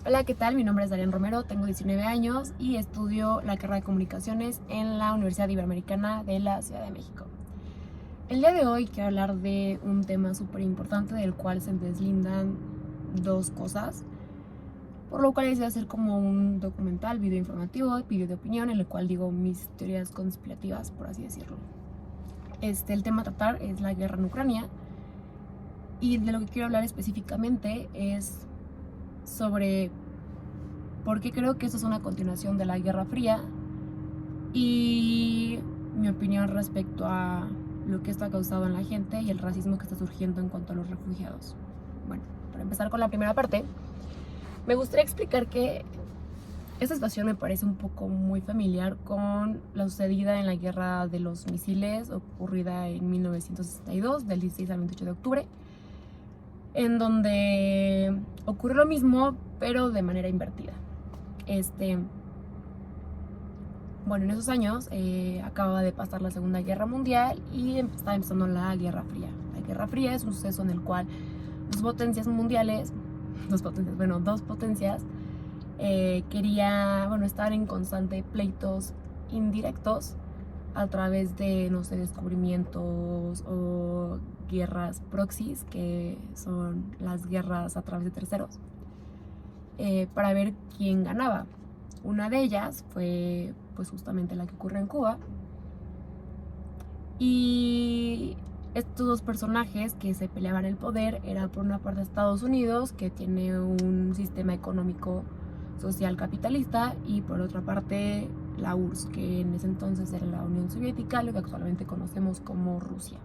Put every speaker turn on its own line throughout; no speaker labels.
Hola, ¿qué tal? Mi nombre es Darian Romero, tengo 19 años y estudio la carrera de comunicaciones en la Universidad Iberoamericana de la Ciudad de México. El día de hoy quiero hablar de un tema súper importante del cual se deslindan dos cosas, por lo cual decidí hacer como un documental, video informativo, video de opinión, en el cual digo mis teorías conspirativas, por así decirlo. El tema a tratar es la guerra en Ucrania y de lo que quiero hablar específicamente es sobre por qué creo que esto es una continuación de la Guerra Fría y mi opinión respecto a lo que esto ha causado en la gente y el racismo que está surgiendo en cuanto a los refugiados. Bueno, para empezar con la primera parte, me gustaría explicar que esta situación me parece un poco muy familiar con la sucedida en la Guerra de los Misiles, ocurrida en 1962, del 16 al 28 de octubre, en donde ocurre lo mismo, pero de manera invertida. Bueno, en esos años acababa de pasar la Segunda Guerra Mundial y estaba empezando la Guerra Fría. La Guerra Fría es un suceso en el cual dos potencias mundiales, dos potencias querían, estar en constante pleitos indirectos a través de, no sé, descubrimientos o guerras proxies, que son las guerras a través de terceros, para ver quién ganaba. Una de ellas fue pues justamente la que ocurre en Cuba. Y estos dos personajes que se peleaban el poder era por una parte Estados Unidos, que tiene un sistema económico social capitalista, y por otra parte la URSS, que en ese entonces era la Unión Soviética, lo que actualmente conocemos como Rusia.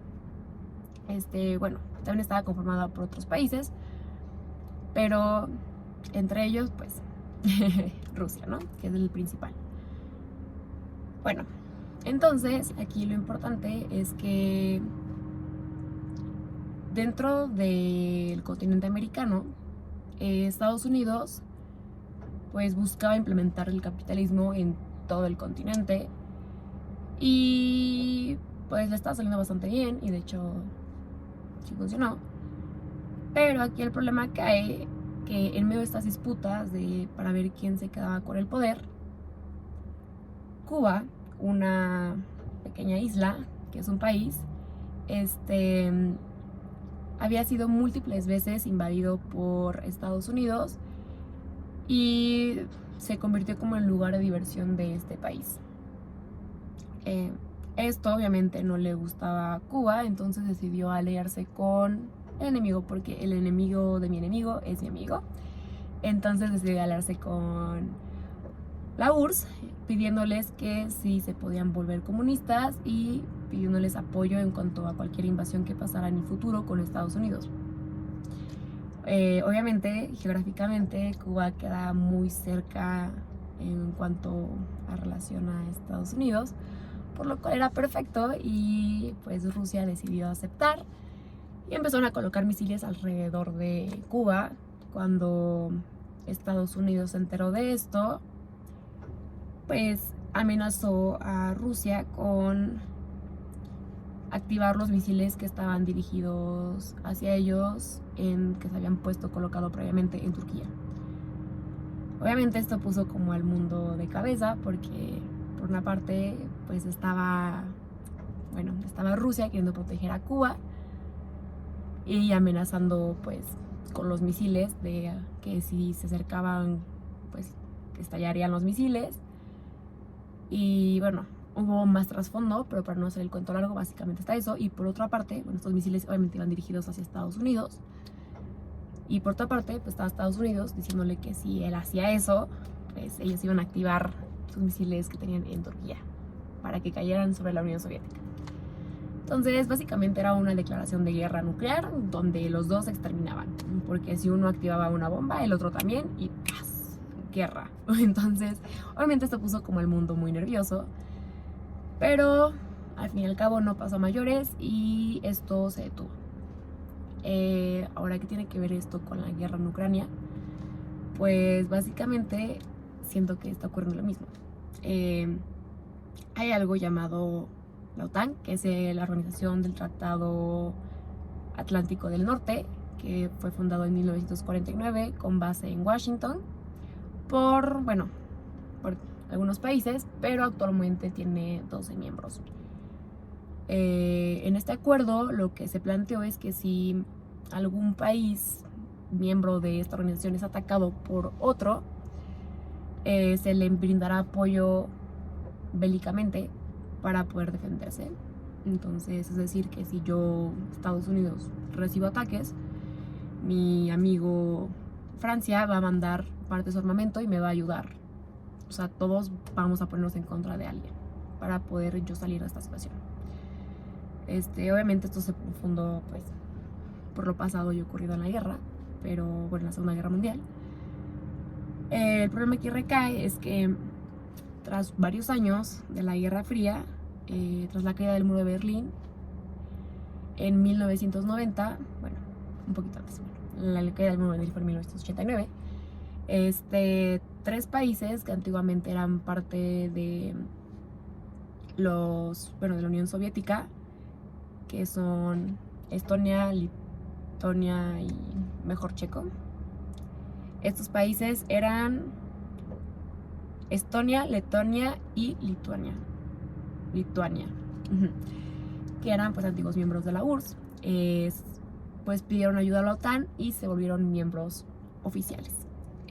También estaba conformada por otros países, pero entre ellos pues Rusia, ¿no? Que es el principal. Bueno, entonces aquí lo importante es que dentro del continente americano, Estados Unidos pues buscaba implementar el capitalismo en todo el continente y pues le estaba saliendo bastante bien, y de hecho sí funcionó. Pero aquí el problema cae que en medio de estas disputas para ver quién se quedaba con el poder, Cuba, una pequeña isla que es un país, había sido múltiples veces invadido por Estados Unidos y se convirtió como el lugar de diversión de este país. Esto obviamente no le gustaba a Cuba, entonces decidió aliarse con el enemigo, porque el enemigo de mi enemigo es mi amigo. Entonces decidió aliarse con la URSS, pidiéndoles que sí se podían volver comunistas y pidiéndoles apoyo en cuanto a cualquier invasión que pasara en el futuro con Estados Unidos. Obviamente, geográficamente, Cuba queda muy cerca en cuanto a relación a Estados Unidos, por lo cual era perfecto, y pues Rusia decidió aceptar y empezaron a colocar misiles alrededor de Cuba. Cuando Estados Unidos se enteró de esto, pues amenazó a Rusia con activar los misiles que estaban dirigidos hacia ellos, que se habían colocado previamente en Turquía. Obviamente esto puso como al mundo de cabeza, porque por una parte pues estaba Rusia queriendo proteger a Cuba y amenazando pues con los misiles, de que si se acercaban pues estallarían los misiles. Y bueno, hubo más trasfondo, pero para no hacer el cuento largo, básicamente está eso. Y por otra parte, estos misiles obviamente iban dirigidos hacia Estados Unidos. Y por otra parte, pues estaba Estados Unidos diciéndole que si él hacía eso, pues ellos iban a activar sus misiles que tenían en Turquía para que cayeran sobre la Unión Soviética. Entonces, básicamente era una declaración de guerra nuclear donde los dos se exterminaban, porque si uno activaba una bomba, el otro también, y ¡paz! Guerra. Entonces, obviamente esto puso como el mundo muy nervioso, pero al fin y al cabo no pasó a mayores y esto se detuvo. Ahora, ¿qué tiene que ver esto con la guerra en Ucrania? Pues básicamente siento que está ocurriendo lo mismo. Hay algo llamado la OTAN, que es la Organización del Tratado Atlántico del Norte, que fue fundado en 1949 con base en Washington. por algunos países, pero actualmente tiene 12 miembros. En este acuerdo lo que se planteó es que si algún país miembro de esta organización es atacado por otro, se le brindará apoyo bélicamente para poder defenderse. Entonces, es decir, que si yo, Estados Unidos, recibo ataques, mi amigo Francia va a mandar parte de su armamento y me va a ayudar. O sea, todos vamos a ponernos en contra de alguien para poder yo salir de esta situación. Obviamente esto se fundó pues por lo pasado y ocurrido en la guerra, pero bueno, en la Segunda Guerra Mundial. El problema que recae es que tras varios años de la Guerra Fría, tras la caída del muro de Berlín, en 1990, bueno, un poquito antes, la caída del muro de Berlín fue en 1989, 3 países que antiguamente eran parte de de la Unión Soviética, que son Estonia, Lituania y mejor checo. Estos países eran Estonia, Letonia y Lituania, que eran pues antiguos miembros de la URSS. Pues pidieron ayuda a la OTAN y se volvieron miembros oficiales.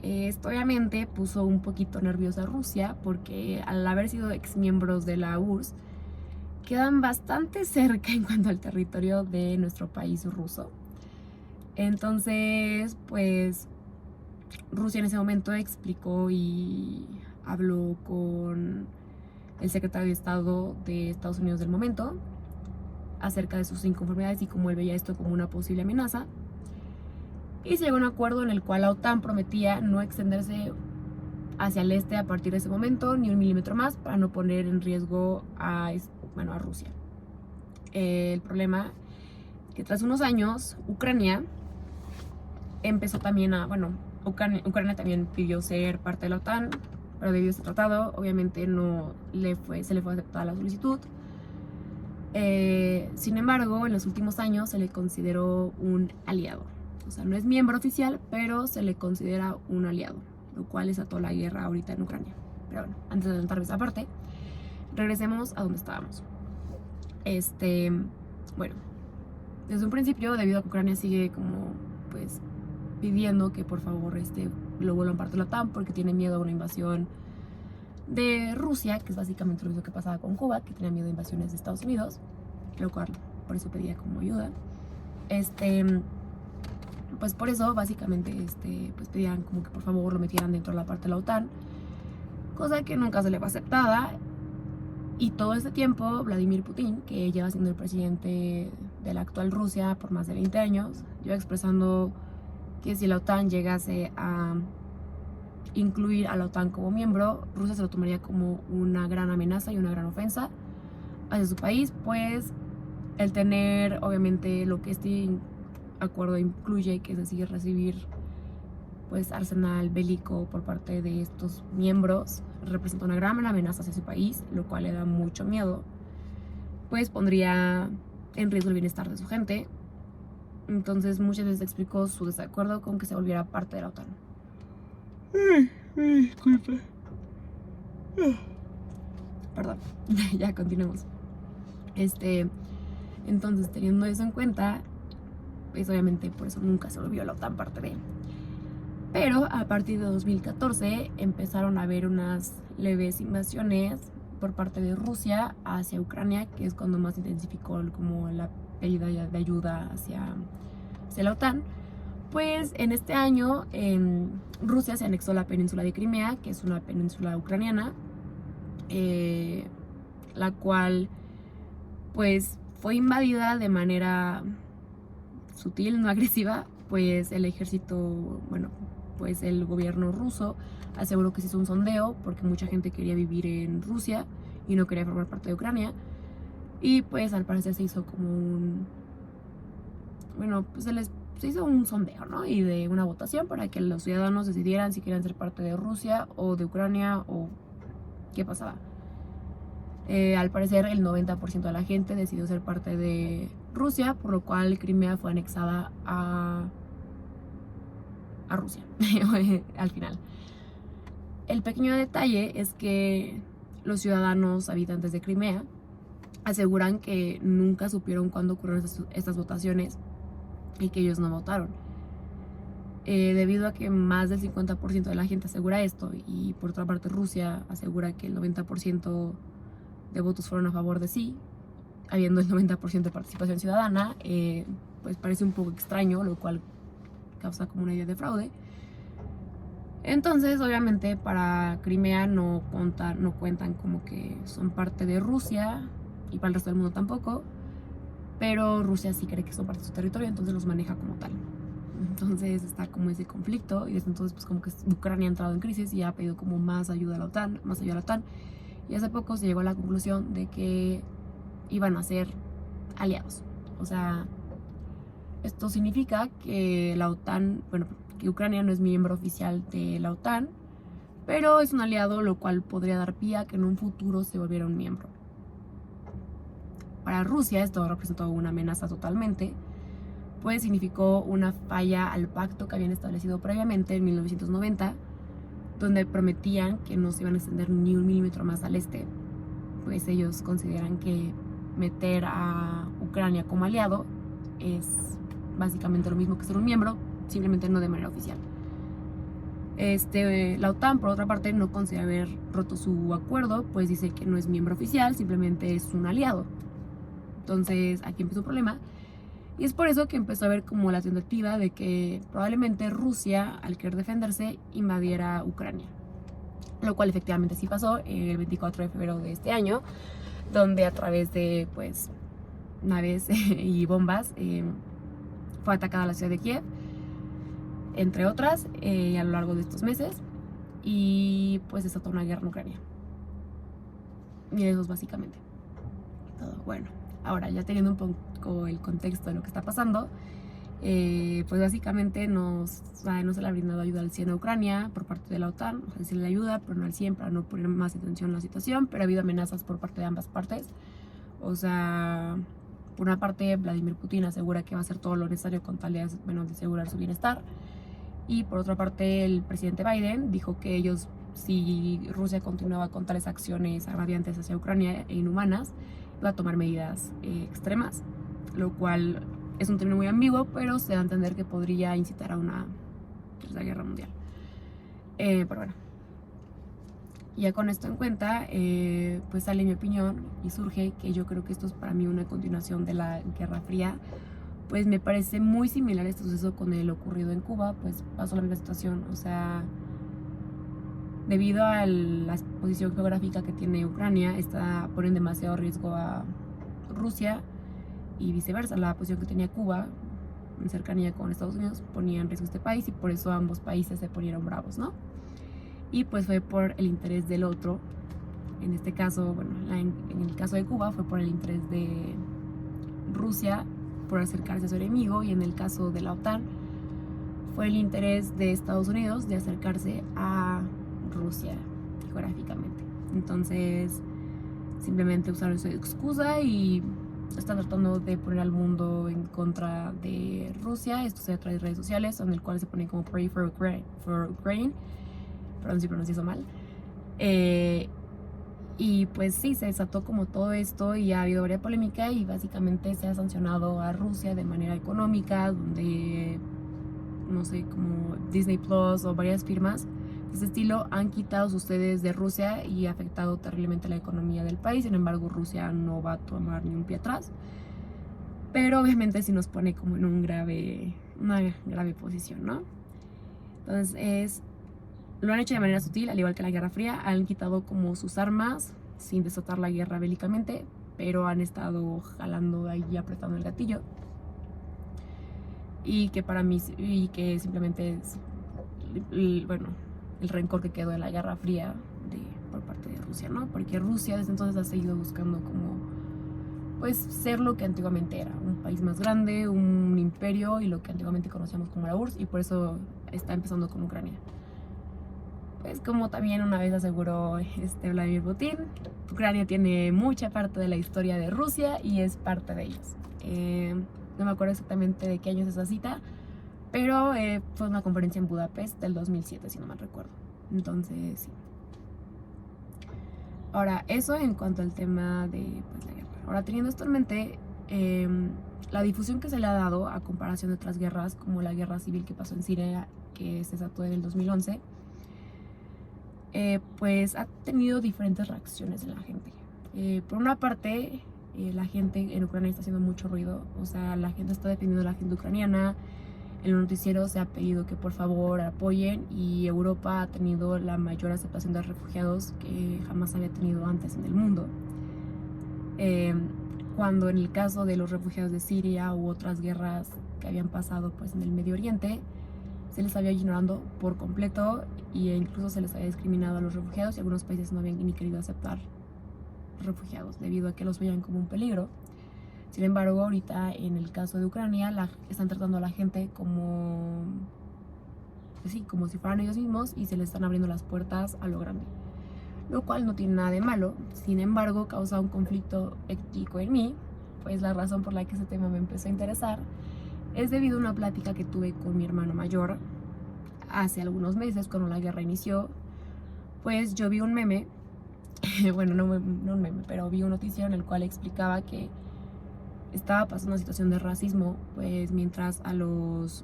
Esto obviamente puso un poquito nerviosa a Rusia, porque al haber sido ex miembros de la URSS, quedan bastante cerca en cuanto al territorio de nuestro país ruso. Entonces, pues Rusia en ese momento explicó y habló con el secretario de Estado de Estados Unidos del momento acerca de sus inconformidades y cómo él veía esto como una posible amenaza. Y se llegó a un acuerdo en el cual la OTAN prometía no extenderse hacia el este a partir de ese momento, ni un milímetro más, para no poner en riesgo a Rusia. El problema es que tras unos años, Ucrania empezó también Ucrania también pidió ser parte de la OTAN, pero debido a este tratado, obviamente se le fue aceptada la solicitud. Sin embargo, en los últimos años se le consideró un aliado. O sea, no es miembro oficial, pero se le considera un aliado, lo cual desató la guerra ahorita en Ucrania. Pero bueno, antes de adelantarme esa parte, regresemos a donde estábamos. Bueno, desde un principio, debido a que Ucrania sigue como, pues, pidiendo que por favor lo vuelvan parte de la OTAN porque tiene miedo a una invasión de Rusia, que es básicamente lo mismo que pasaba con Cuba, que tenía miedo de invasiones de Estados Unidos, lo cual por eso pedía como ayuda. Pues por eso básicamente pues pedían como que por favor lo metieran dentro de la parte de la OTAN, cosa que nunca se le fue aceptada. Y todo este tiempo Vladimir Putin, que lleva siendo el presidente de la actual Rusia por más de 20 años, lleva expresando que si la OTAN llegase a incluir a la OTAN como miembro, Rusia se lo tomaría como una gran amenaza y una gran ofensa hacia su país, pues el tener obviamente lo que este acuerdo incluye, que es decir, recibir pues arsenal bélico por parte de estos miembros, representa una gran amenaza hacia su país, lo cual le da mucho miedo, pues pondría en riesgo el bienestar de su gente. Entonces muchas veces explicó su desacuerdo con que se volviera parte de la OTAN. Disculpe. Perdón, ya continuemos. Entonces, teniendo eso en cuenta, pues obviamente por eso nunca se volvió la OTAN parte de él. Pero a partir de 2014 empezaron a haber unas leves invasiones por parte de Rusia hacia Ucrania, que es cuando más intensificó como la pedida de ayuda hacia la OTAN. Pues en este año Rusia se anexó la península de Crimea, que es una península ucraniana, la cual pues fue invadida de manera sutil, no agresiva, pues el ejército, pues el gobierno ruso aseguró que se hizo un sondeo porque mucha gente quería vivir en Rusia y no quería formar parte de Ucrania, y pues al parecer se hizo como se hizo un sondeo, ¿no? Y de una votación para que los ciudadanos decidieran si querían ser parte de Rusia o de Ucrania o qué pasaba. Al parecer el 90% de la gente decidió ser parte de Rusia, por lo cual Crimea fue anexada a Rusia al final. El pequeño detalle es que los ciudadanos habitantes de Crimea aseguran que nunca supieron cuándo ocurrieron estas votaciones y que ellos no votaron. Debido a que más del 50% de la gente asegura esto, y por otra parte Rusia asegura que el 90% de votos fueron a favor de sí, habiendo el 90% de participación ciudadana, pues parece un poco extraño, lo cual causa como una idea de fraude. Entonces, obviamente, para Crimea no cuentan como que son parte de Rusia, y para el resto del mundo tampoco, pero Rusia sí cree que son parte de su territorio, entonces los maneja como tal. Entonces está como ese conflicto, y desde entonces pues como que Ucrania ha entrado en crisis y ha pedido como más ayuda a la OTAN, y hace poco se llegó a la conclusión de que iban a ser aliados. O sea, esto significa que la OTAN, bueno, que Ucrania no es miembro oficial de la OTAN, pero es un aliado, lo cual podría dar pie a que en un futuro se volviera un miembro. Para Rusia esto representó una amenaza totalmente, pues significó una falla al pacto que habían establecido previamente en 1990, donde prometían que no se iban a extender ni un milímetro más al este, pues ellos consideran que meter a Ucrania como aliado es básicamente lo mismo que ser un miembro, simplemente no de manera oficial. La OTAN, por otra parte, no considera haber roto su acuerdo, pues dice que no es miembro oficial, simplemente es un aliado. Entonces aquí empezó un problema, y es por eso que empezó a haber como la tentativa de que probablemente Rusia, al querer defenderse, invadiera Ucrania, lo cual efectivamente sí pasó el 24 de febrero de este año, donde a través de pues naves y bombas fue atacada la ciudad de Kiev, entre otras, a lo largo de estos meses, y pues desató una guerra en Ucrania. Y eso es básicamente todo. Bueno, ahora ya teniendo un poco el contexto de lo que está pasando, pues básicamente no se le ha brindado ayuda al 100 a Ucrania por parte de la OTAN. O sea, se le ayuda, pero no al 100, para no poner más atención en la situación, pero ha habido amenazas por parte de ambas partes. O sea, por una parte Vladimir Putin asegura que va a hacer todo lo necesario con tal de asegurar su bienestar, y por otra parte el presidente Biden dijo que ellos, si Rusia continuaba con tales acciones agraviantes hacia Ucrania e inhumanas, iba a tomar medidas extremas, lo cual es un término muy ambiguo, pero se da a entender que podría incitar a una tercera guerra mundial. Pero bueno, ya con esto en cuenta, pues sale mi opinión y surge que yo creo que esto es para mí una continuación de la Guerra Fría. Pues me parece muy similar este suceso con el ocurrido en Cuba, pues pasó la misma situación. O sea, debido a la posición geográfica que tiene Ucrania, ponen demasiado riesgo a Rusia, y viceversa, la posición que tenía Cuba en cercanía con Estados Unidos ponía en riesgo este país, y por eso ambos países se ponieron bravos, ¿no? Y pues fue por el interés del otro. En este caso, bueno, en el caso de Cuba fue por el interés de Rusia por acercarse a su enemigo, y en el caso de la OTAN fue el interés de Estados Unidos de acercarse a Rusia geográficamente. Entonces simplemente usaron esa excusa y están tratando de poner al mundo en contra de Rusia. Esto se trae de redes sociales, en el cual se pone como Pray for Ukraine. Perdón si pronuncio eso mal. Y pues sí, se desató como todo esto, y ha habido varias polémica, y básicamente se ha sancionado a Rusia de manera económica, donde, no sé, como Disney Plus o varias firmas de ese estilo han quitado sus sedes de Rusia y ha afectado terriblemente la economía del país. Sin embargo, Rusia no va a tomar ni un pie atrás, pero obviamente sí nos pone como en una grave posición, ¿no? Entonces lo han hecho de manera sutil, al igual que la Guerra Fría. Han quitado como sus armas sin desatar la guerra bélicamente, pero han estado jalando ahí y apretando el gatillo. Y que para mí, y que simplemente es, bueno, el rencor que quedó de la Guerra Fría por parte de Rusia, ¿no? Porque Rusia desde entonces ha seguido buscando como, pues, ser lo que antiguamente era, un país más grande, un imperio, y lo que antiguamente conocíamos como la URSS, y por eso está empezando con Ucrania. Pues como también una vez aseguró Vladimir Putin, Ucrania tiene mucha parte de la historia de Rusia y es parte de ellos. No me acuerdo exactamente de qué año es esa cita, pero fue una conferencia en Budapest del 2007, si no mal recuerdo. Entonces, sí. Ahora, eso en cuanto al tema de pues, la guerra. Ahora, teniendo esto en mente, la difusión que se le ha dado a comparación de otras guerras, como la guerra civil que pasó en Siria, que se desató en el 2011, pues ha tenido diferentes reacciones en la gente. Por una parte, la gente en Ucrania está haciendo mucho ruido, o sea, la gente está defendiendo a la gente ucraniana. En los noticieros se ha pedido que por favor apoyen, y Europa ha tenido la mayor aceptación de refugiados que jamás había tenido antes en el mundo. Cuando en el caso de los refugiados de Siria u otras guerras que habían pasado pues en el Medio Oriente, se les había ignorado por completo e incluso se les había discriminado a los refugiados, y algunos países no habían ni querido aceptar refugiados debido a que los veían como un peligro. Sin embargo, ahorita en el caso de Ucrania están tratando a la gente como, pues sí, como si fueran ellos mismos, y se les están abriendo las puertas a lo grande, lo cual no tiene nada de malo. Sin embargo, causa un conflicto ético en mí, pues la razón por la que ese tema me empezó a interesar es debido a una plática que tuve con mi hermano mayor hace algunos meses cuando la guerra inició. Pues yo vi un meme, bueno, no un meme, pero vi un noticiero en el cual explicaba que estaba pasando una situación de racismo, pues mientras a los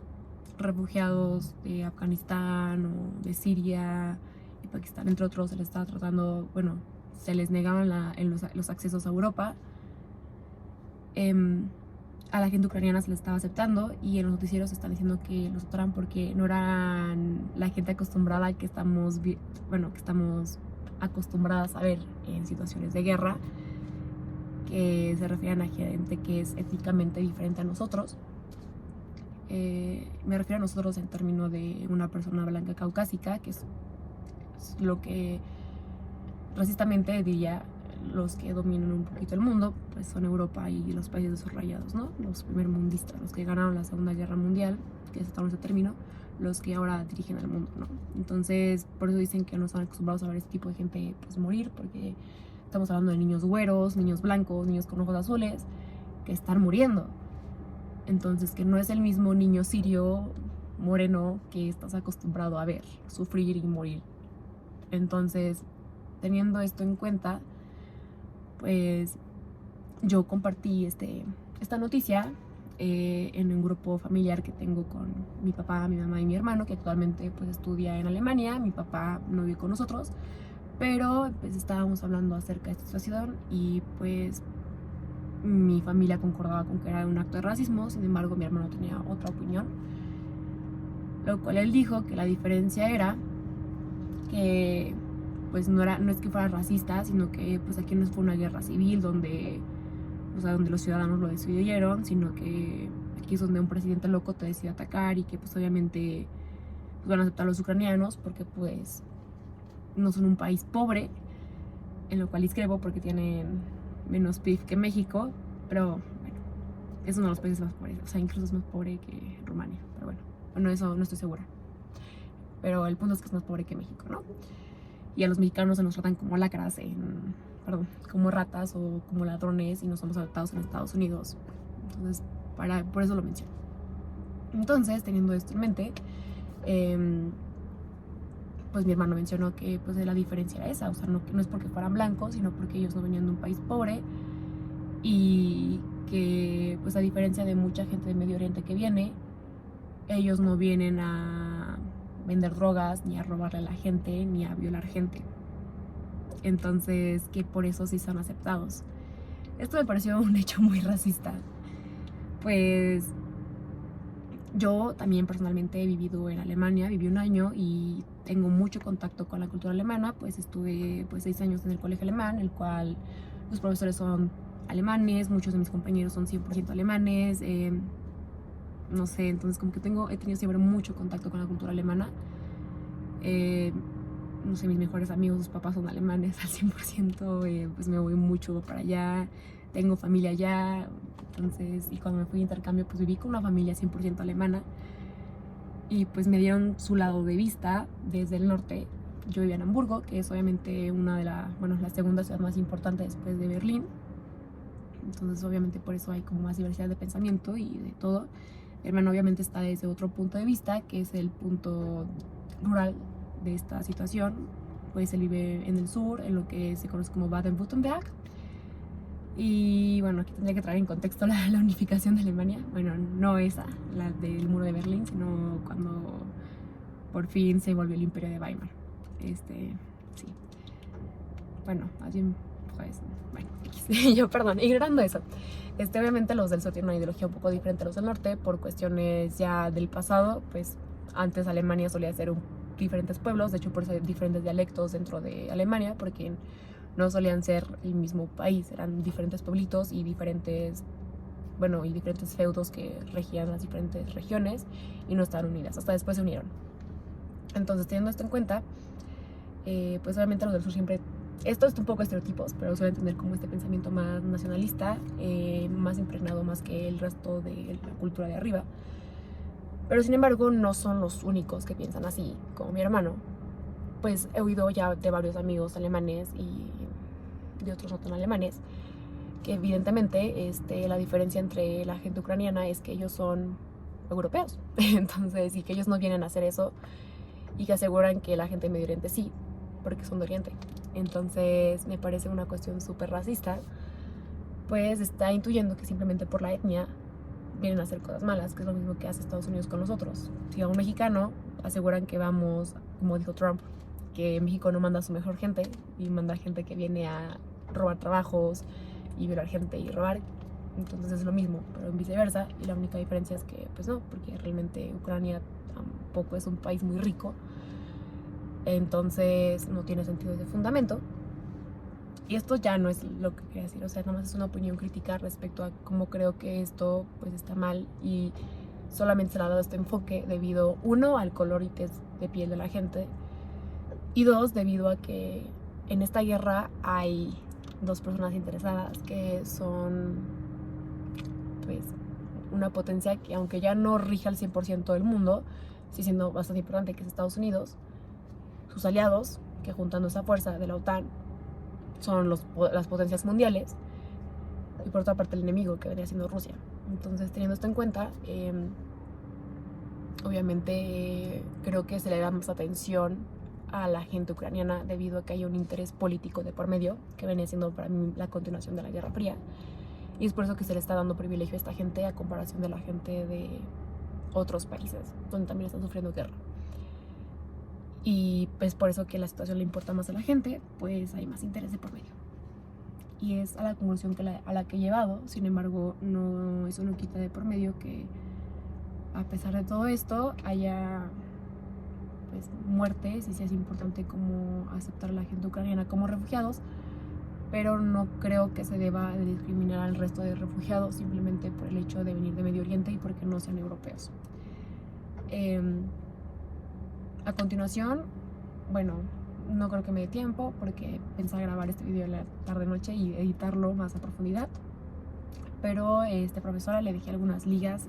refugiados de Afganistán o de Siria y Pakistán, entre otros, se les estaba tratando, bueno, se les negaban los accesos a Europa, a la gente ucraniana se les estaba aceptando, y en los noticieros están diciendo que los aceptaran porque no eran la gente acostumbrada que estamos acostumbradas a ver en situaciones de guerra, que se refieren a gente que es étnicamente diferente a nosotros. Me refiero a nosotros en términos de una persona blanca caucásica, que es lo que racistamente diría los que dominan un poquito el mundo, pues son Europa y los países desarrollados, ¿no? Los primermundistas, los que ganaron la Segunda Guerra Mundial, que es hasta ese término, los que ahora dirigen al mundo, ¿no? Entonces, por eso dicen que no están acostumbrados a ver este tipo de gente pues morir, porque estamos hablando de niños güeros, niños blancos, niños con ojos azules, que están muriendo. Entonces, que no es el mismo niño sirio moreno que estás acostumbrado a ver sufrir y morir. Entonces, teniendo esto en cuenta, pues yo compartí esta noticia en un grupo familiar que tengo con mi papá, mi mamá y mi hermano, que actualmente pues estudia en Alemania. Mi papá no vive con nosotros, pero pues estábamos hablando acerca de esta situación, y pues mi familia concordaba con que era un acto de racismo. Sin embargo, mi hermano tenía otra opinión, lo cual él dijo que la diferencia era que pues no es que fuera racista, sino que pues aquí no fue una guerra civil donde los ciudadanos lo decidieron, sino que aquí es donde un presidente loco te decide atacar, y que pues obviamente pues, van a aceptar a los ucranianos porque pues no son un país pobre, en lo cual discrepo porque tienen menos PIB que México, pero bueno, es uno de los países más pobres, o sea, incluso es más pobre que Rumania, pero bueno, eso no estoy segura, pero el punto es que es más pobre que México, ¿no? Y a los mexicanos se nos tratan como lacras, como ratas o como ladrones, y no somos adoptados en Estados Unidos. Entonces, por eso lo menciono. Entonces, teniendo esto en mente, pues mi hermano mencionó que pues la diferencia era esa, o sea, no es porque fueran blancos, sino porque ellos no venían de un país pobre, y que pues a diferencia de mucha gente de Medio Oriente que viene, ellos no vienen a vender drogas, ni a robarle a la gente, ni a violar gente. Entonces, que por eso sí son aceptados. Esto me pareció un hecho muy racista. Pues yo también personalmente he vivido en Alemania, viví un año y tengo mucho contacto con la cultura alemana, pues estuve 6 años en el colegio alemán, el cual los profesores son alemanes, muchos de mis compañeros son 100% alemanes, no sé, entonces como que he tenido siempre mucho contacto con la cultura alemana. No sé, mis mejores amigos, sus papás son alemanes al 100%, pues me voy mucho para allá, tengo familia allá, entonces, y cuando me fui de intercambio, pues viví con una familia 100% alemana, y pues me dieron su lado de vista desde el norte. Yo vivía en Hamburgo, que es obviamente la segunda ciudad más importante después de Berlín, entonces obviamente por eso hay como más diversidad de pensamiento y de todo. Mi hermano obviamente está desde otro punto de vista, que es el punto rural de esta situación, pues él vive en el sur, en lo que se conoce como Baden-Württemberg. Y bueno, aquí tendría que traer en contexto la unificación de Alemania. Bueno, no esa, la del muro de Berlín, sino cuando por fin se volvió el imperio de Weimar. Sí. Bueno, más bien, pues, bueno, yo, perdón, ignorando eso. Obviamente los del sur tienen una ideología un poco diferente a los del norte por cuestiones ya del pasado. Pues antes Alemania solía ser diferentes pueblos, de hecho por eso hay diferentes dialectos dentro de Alemania, porque no solían ser el mismo país, eran diferentes pueblitos y diferentes feudos que regían las diferentes regiones y no estaban unidas, hasta después se unieron. Entonces, teniendo esto en cuenta, pues obviamente los del sur siempre, esto es un poco estereotipos, pero suelen tener como este pensamiento más nacionalista, más impregnado más que el resto de la cultura de arriba. Pero sin embargo no son los únicos que piensan así, como mi hermano. Pues he oído ya de varios amigos alemanes y de otros no tan alemanes que evidentemente la diferencia entre la gente ucraniana es que ellos son europeos, entonces, y que ellos no vienen a hacer eso, y que aseguran que la gente de Medio Oriente sí, porque son de Oriente. Entonces me parece una cuestión súper racista, pues está intuyendo que simplemente por la etnia vienen a hacer cosas malas, que es lo mismo que hace Estados Unidos con nosotros. Si a un mexicano aseguran que vamos, como dijo Trump, que México no manda a su mejor gente y manda gente que viene a robar trabajos y violar gente y robar. Entonces es lo mismo, pero en viceversa. Y la única diferencia es que, pues no, porque realmente Ucrania tampoco es un país muy rico. Entonces no tiene sentido ese fundamento. Y esto ya no es lo que quería decir, o sea, nada más es una opinión crítica respecto a cómo creo que esto pues está mal y solamente se le ha dado este enfoque debido, uno, al color y tez de piel de la gente, y dos, debido a que en esta guerra hay dos personas interesadas que son pues una potencia que aunque ya no rige al 100% del mundo, sigue siendo bastante importante, que es Estados Unidos, sus aliados, que juntando esa fuerza de la OTAN son las potencias mundiales, y por otra parte el enemigo, que venía siendo Rusia. Entonces, teniendo esto en cuenta, obviamente creo que se le da más atención a la gente ucraniana debido a que hay un interés político de por medio, que venía siendo para mí la continuación de la Guerra Fría, y es por eso que se le está dando privilegio a esta gente a comparación de la gente de otros países donde también están sufriendo guerra. Y pues por eso que la situación le importa más a la gente, pues hay más interés de por medio. Y es a la conclusión a la que he llevado. Sin embargo, eso no quita de por medio que a pesar de todo esto haya pues muertes, y sí es importante como aceptar a la gente ucraniana como refugiados, pero no creo que se deba de discriminar al resto de refugiados simplemente por el hecho de venir de Medio Oriente y porque no sean europeos. A continuación, bueno, no creo que me dé tiempo porque pensaba grabar este video en la tarde-noche y editarlo más a profundidad, pero profesora le dejé algunas ligas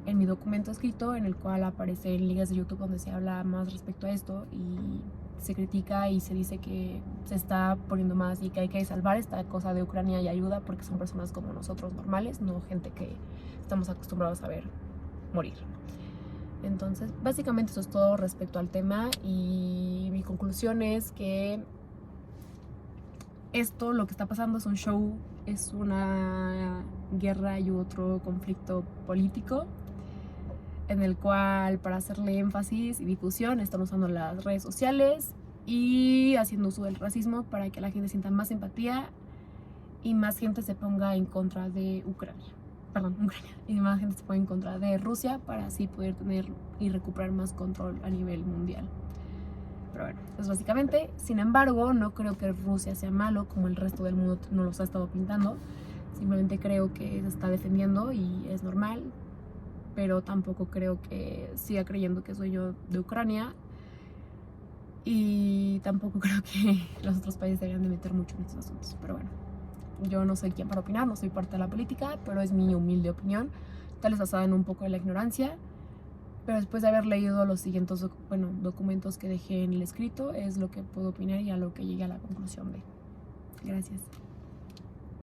en mi documento escrito, en el cual aparecen ligas de YouTube donde se habla más respecto a esto y se critica y se dice que se está poniendo más y que hay que salvar esta cosa de Ucrania y ayuda porque son personas como nosotros normales, no gente que estamos acostumbrados a ver morir. Entonces, básicamente eso es todo respecto al tema, y mi conclusión es que esto, lo que está pasando, es un show, es una guerra y otro conflicto político en el cual, para hacerle énfasis y difusión, están usando las redes sociales y haciendo uso del racismo para que la gente sienta más empatía y más gente se ponga en contra de Ucrania, y más gente se ponga en contra de Rusia para así poder tener y recuperar más control a nivel mundial. Pero bueno, pues básicamente, sin embargo, no creo que Rusia sea malo como el resto del mundo nos los ha estado pintando. Simplemente creo que se está defendiendo y es normal, pero tampoco creo que siga creyendo que soy yo de Ucrania, y tampoco creo que los otros países deberían de meter mucho en estos asuntos. Pero bueno, yo no soy quien para opinar, no soy parte de la política, pero es mi humilde opinión, tal vez basada en un poco de la ignorancia, pero después de haber leído los siguientes documentos que dejé en el escrito, es lo que puedo opinar y a lo que llegué a la conclusión de. Gracias.